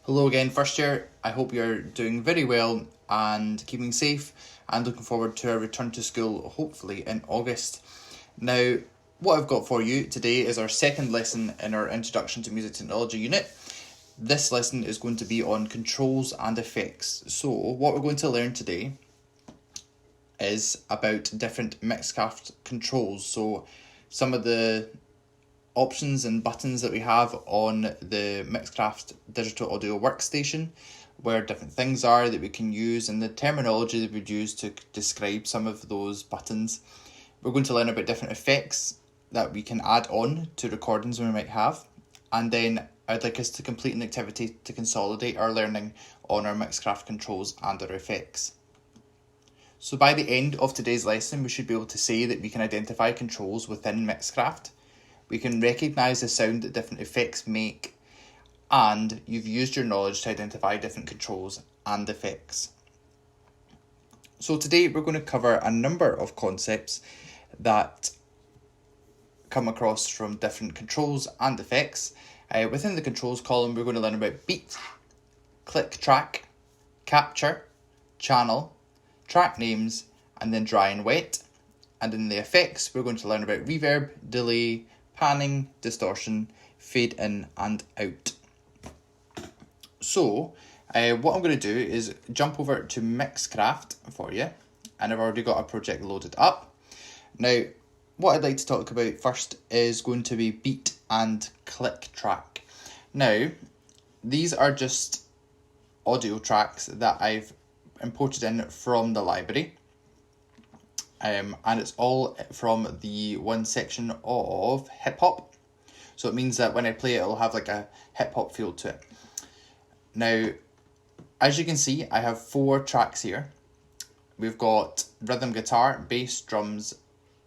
Hello again, first year. I hope you're doing very well and keeping safe and looking forward to a return to school, hopefully in August. Now, what I've got for you today is our second lesson in our Introduction to Music Technology unit. This lesson is going to be on controls and effects. So, what we're going to learn today is about different Mixcraft controls. So, some of the options and buttons that we have on the Mixcraft digital audio workstation, where different things are that we can use, and the terminology that we'd use to describe some of those buttons. We're going to learn about different effects that we can add on to recordings we might have, and then I'd like us to complete an activity to consolidate our learning on our Mixcraft controls and our effects. So by the end of today's lesson, we should be able to say that we can identify controls within Mixcraft. We can recognise the sound that different effects make, and you've used your knowledge to identify different controls and effects. So today we're going to cover a number of concepts that come across from different controls and effects. Within the controls column, we're going to learn about beat, click track, capture, channel, track names, and then dry and wet. And in the effects, we're going to learn about reverb, delay, panning, distortion, fade in and out. So, what I'm going to do is jump over to Mixcraft for you, and I've already got a project loaded up. Now, what I'd like to talk about first is going to be beat and click track. Now, these are just audio tracks that I've imported in from the library. And it's all from the one section of hip hop. So it means that when I play it, it'll have like a hip hop feel to it. Now, as you can see, I have 4 tracks here. We've got rhythm guitar, bass, drums,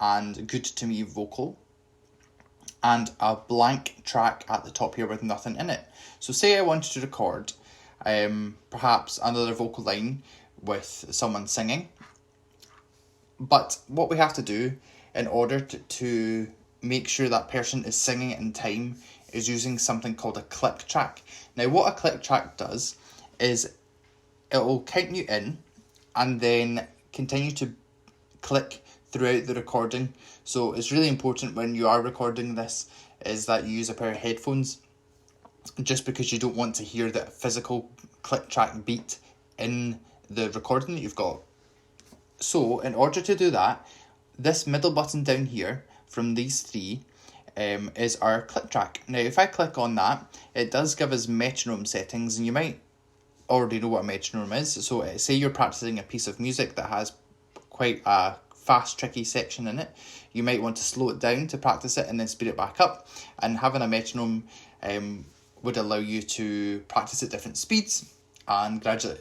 and good to me vocal. And a blank track at the top here with nothing in it. So say I wanted to record perhaps another vocal line with someone singing. But what we have to do in order to make sure that person is singing in time is using something called a click track. Now, what a click track does is it will count you in and then continue to click throughout the recording. So it's really important when you are recording this is that you use a pair of headphones, just because you don't want to hear the physical click track beat in the recording that you've got. So, in order to do that, this middle button down here from these 3 is our click track. Now, if I click on that, it does give us metronome settings, and you might already know what a metronome is. So, say you're practicing a piece of music that has quite a fast, tricky section in it. You might want to slow it down to practice it and then speed it back up. And having a metronome would allow you to practice at different speeds and gradually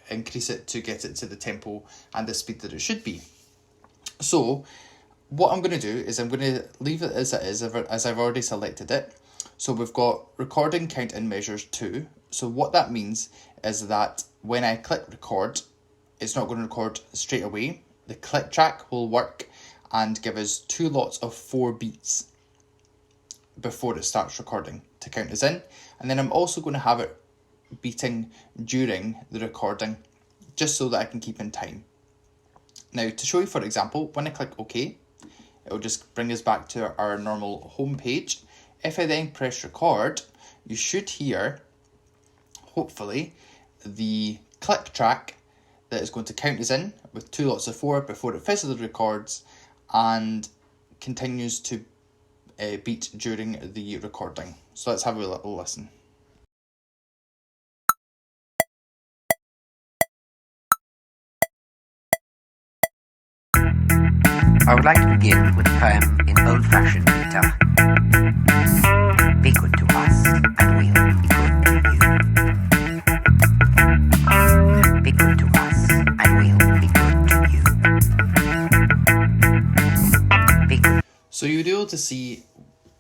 increase it to get it to the tempo and the speed that it should be. So what I'm going to do is I'm going to leave it as it is, as I've already selected it. So we've got recording count in measures 2. So what that means is that when I click record, it's not going to record straight away. The click track will work and give us 2 lots of 4 beats before it starts recording to count us in. And then I'm also going to have it beating during the recording, just so that I can keep in time. Now, to show you, for example, when I click OK, it will just bring us back to our normal home page. If I then press record, you should hear, hopefully, the click track that is going to count us in with 2 lots of 4 before it physically records and continues to beat during the recording. So let's have a little listen. I would like to begin with a poem in old-fashioned meter. Be good to us, and we'll be good to you. Be good to us, and we'll be good to you. Be good. So you'll be able to see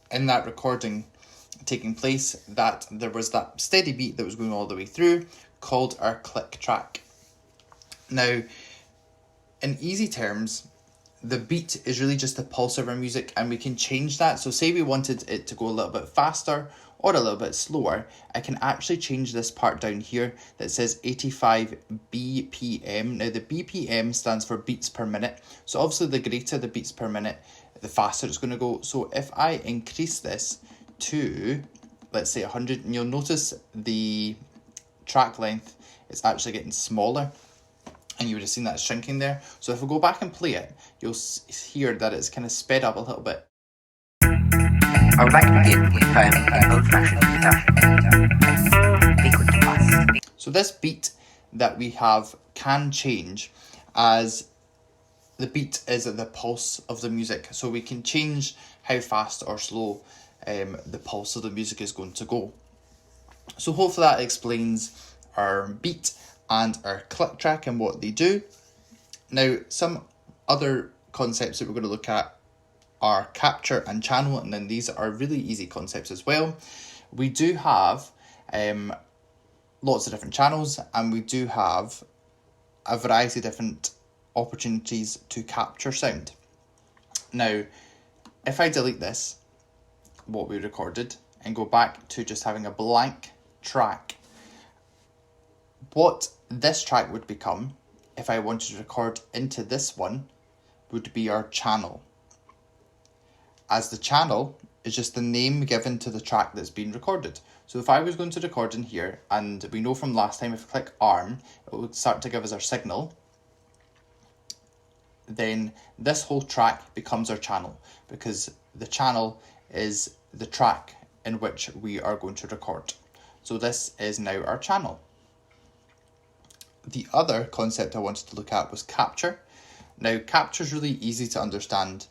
in that recording taking place that there was that steady beat that was going all the way through, called our click track. Now, in easy terms, the beat is really just the pulse of our music, and we can change that. So say we wanted it to go a little bit faster or a little bit slower, I can actually change this part down here that says 85 BPM. Now the BPM stands for beats per minute. So obviously the greater the beats per minute, the faster it's going to go. So if I increase this to, let's say 100, and you'll notice the track length is actually getting smaller. And you would have seen that shrinking there. So if we go back and play it, you'll hear that it's kind of sped up a little bit. I would like to begin with an old-fashioned guitar. Be good to us. So this beat that we have can change as the beat is the pulse of the music. So we can change how fast or slow the pulse of the music is going to go. So hopefully that explains our beat and our click track and what they do. Now, some other concepts that we're going to look at are capture and channel, and then these are really easy concepts as well. We do have lots of different channels, and we do have a variety of different opportunities to capture sound. Now, if I delete this, what we recorded, and go back to just having a blank track, what this track would become, if I wanted to record into this one, would be our channel. As the channel is just the name given to the track that's been recorded. So if I was going to record in here, and we know from last time if we click arm, it would start to give us our signal, then this whole track becomes our channel, because the channel is the track in which we are going to record. So this is now our channel. The other concept I wanted to look at was capture. Now, capture is really easy to understand,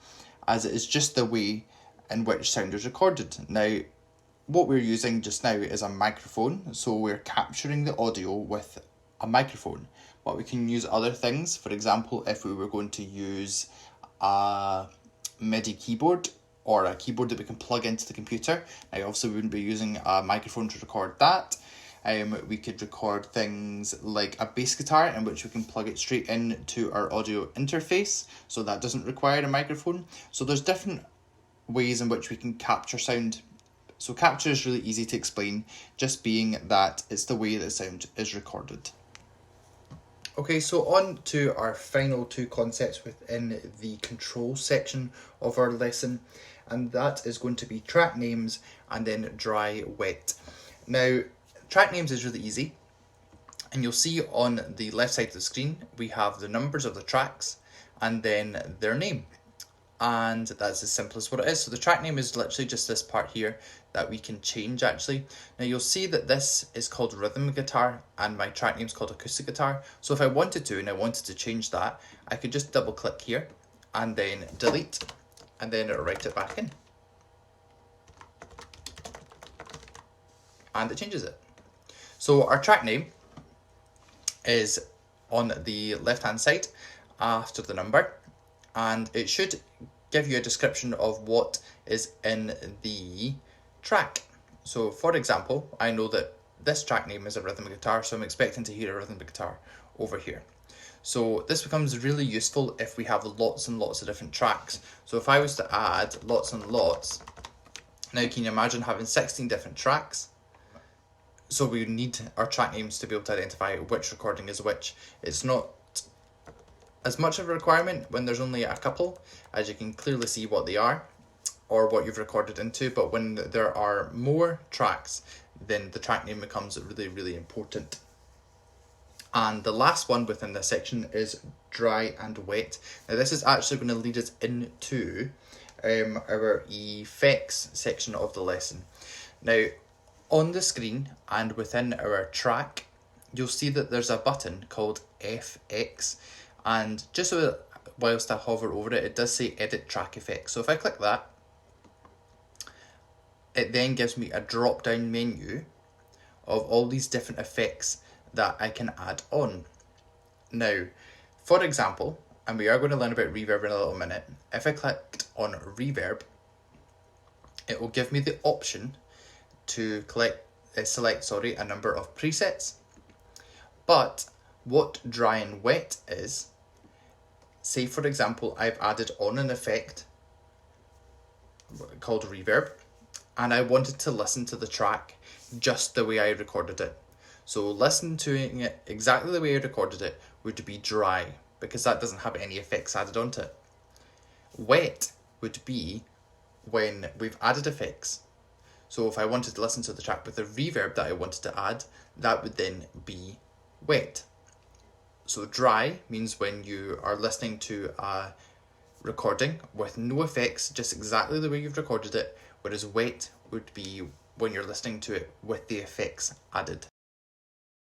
as it is just the way in which sound is recorded. Now, what we're using just now is a microphone, so we're capturing the audio with a microphone. But we can use other things. For example, if we were going to use a MIDI keyboard or a keyboard that we can plug into the computer. Now, obviously, we wouldn't be using a microphone to record that. We could record things like a bass guitar, in which we can plug it straight into our audio interface, so that doesn't require a microphone. So there's different ways in which we can capture sound. So capture is really easy to explain, just being that it's the way that sound is recorded. Okay, so on to our final two concepts within the control section of our lesson, and that is going to be track names and then dry wet. Now, track names is really easy, and you'll see on the left side of the screen we have the numbers of the tracks and then their name, and that's as simple as what it is. So the track name is literally just this part here that we can change actually. Now you'll see that this is called rhythm guitar and my track name is called acoustic guitar. So if I wanted to and I wanted to change that, I could just double click here and then delete, and then it'll write it back in, and it changes it. So our track name is on the left hand side after the number, and it should give you a description of what is in the track. So for example, I know that this track name is a rhythm guitar, so I'm expecting to hear a rhythm guitar over here. So this becomes really useful if we have lots and lots of different tracks. So if I was to add lots and lots, now can you imagine having 16 different tracks? So we need our track names to be able to identify which recording is which. It's not as much of a requirement when there's only a couple, as you can clearly see what they are or what you've recorded into, but when there are more tracks, then the track name becomes really, really important. And the last one within this section is dry and wet. Now this is actually going to lead us into our effects section of the lesson. Now on the screen and within our track, you'll see that there's a button called FX, and just so whilst I hover over it, it does say edit track effects. So if I click that, it then gives me a drop down menu of all these different effects that I can add on. Now, for example, and we are going to learn about reverb in a little minute, if I clicked on reverb, it will give me the option to select a number of presets. But what dry and wet is, say for example, I've added on an effect called reverb, and I wanted to listen to the track just the way I recorded it. So listening to it exactly the way I recorded it would be dry, because that doesn't have any effects added onto it. Wet would be when we've added effects. So if I wanted to listen to the track with the reverb that I wanted to add, that would then be wet. So dry means when you are listening to a recording with no effects, just exactly the way you've recorded it, whereas wet would be when you're listening to it with the effects added.